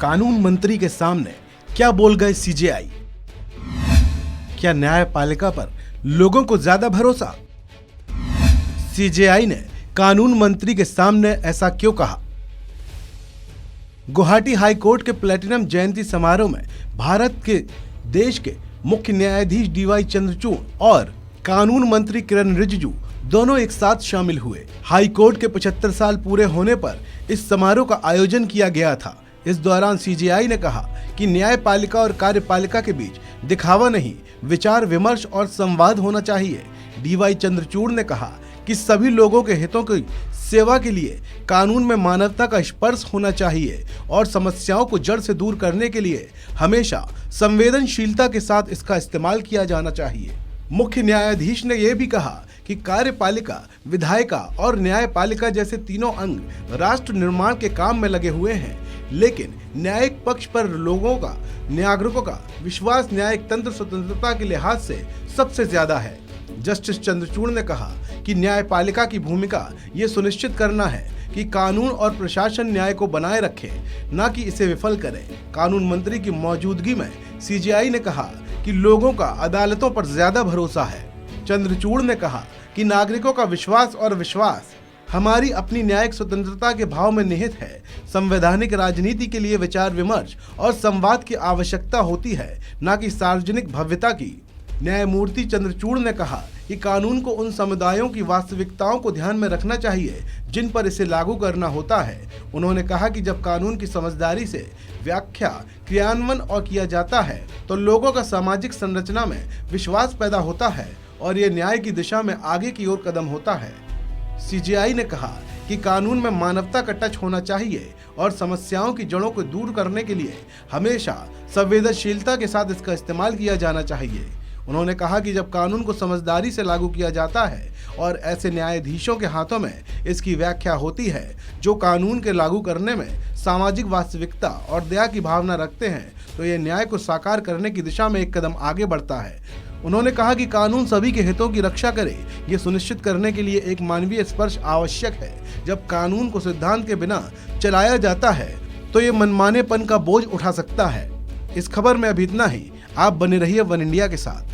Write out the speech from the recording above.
कानून मंत्री के सामने क्या बोल गए सीजेआई? क्या न्यायपालिका पर लोगों को ज्यादा भरोसा? सीजेआई ने कानून मंत्री के सामने ऐसा क्यों कहा? गुवाहाटी हाई कोर्ट के प्लेटिनम जयंती समारोह में भारत के देश के मुख्य न्यायाधीश डीवाई चंद्रचूड़ और कानून मंत्री किरण रिजिजू दोनों एक साथ शामिल हुए। हाई कोर्ट के 75 साल पूरे होने पर इस समारोह का आयोजन किया गया था। इस दौरान सीजेआई ने कहा कि न्यायपालिका और कार्यपालिका के बीच दिखावा नहीं, विचार विमर्श और संवाद होना चाहिए। डीवाई चंद्रचूड़ ने कहा कि सभी लोगों के हितों की सेवा के लिए कानून में मानवता का स्पर्श होना चाहिए और समस्याओं को जड़ से दूर करने के लिए हमेशा संवेदनशीलता के साथ इसका इस्तेमाल किया जाना चाहिए। मुख्य न्यायाधीश ने यह भी कहा कि कार्यपालिका, विधायिका और न्यायपालिका जैसे तीनों अंग राष्ट्र निर्माण के काम में लगे हुए हैं, लेकिन न्यायिक पक्ष पर लोगों का, नागरिकों का विश्वास न्यायिक तंत्र स्वतंत्रता के लिहाज से सबसे ज्यादा है। जस्टिस चंद्रचूड़ ने कहा कि न्यायपालिका की भूमिका ये सुनिश्चित करना है कि कानून और प्रशासन न्याय को बनाए रखे, न कि इसे विफल करे। कानून मंत्री की मौजूदगी में सीजेआई ने कहा कि लोगों का अदालतों पर ज्यादा भरोसा है। चंद्रचूड़ ने कहा कि नागरिकों का विश्वास और विश्वास हमारी अपनी न्यायिक स्वतंत्रता के भाव में निहित है। संवैधानिक राजनीति के लिए विचार विमर्श और संवाद की आवश्यकता होती है, न कि सार्वजनिक भव्यता की। न्यायमूर्ति चंद्रचूड़ ने कहा कि कानून को उन समुदायों की वास्तविकताओं को ध्यान में रखना चाहिए जिन पर इसे लागू करना होता है। उन्होंने कहा कि जब कानून की समझदारी से व्याख्या, क्रियान्वयन और किया जाता है तो लोगों का सामाजिक संरचना में विश्वास पैदा होता है और ये न्याय की दिशा में आगे की ओर कदम होता है। सीजेआई ने कहा कि कानून में मानवता का टच होना चाहिए और समस्याओं की जड़ों को दूर करने के लिए हमेशा संवेदनशीलता के साथ इसका इस्तेमाल किया जाना चाहिए। उन्होंने कहा कि जब कानून को समझदारी से लागू किया जाता है और ऐसे न्यायाधीशों के हाथों में इसकी व्याख्या होती है जो कानून के लागू करने में सामाजिक वास्तविकता और दया की भावना रखते हैं, तो ये न्याय को साकार करने की दिशा में एक कदम आगे बढ़ता है। उन्होंने कहा कि कानून सभी के हितों की रक्षा करे, ये सुनिश्चित करने के लिए एक मानवीय स्पर्श आवश्यक है। जब कानून को सिद्धांत के बिना चलाया जाता है तो ये मनमानेपन का बोझ उठा सकता है। इस खबर में अभी इतना ही। आप बने रहिए वन इंडिया के साथ।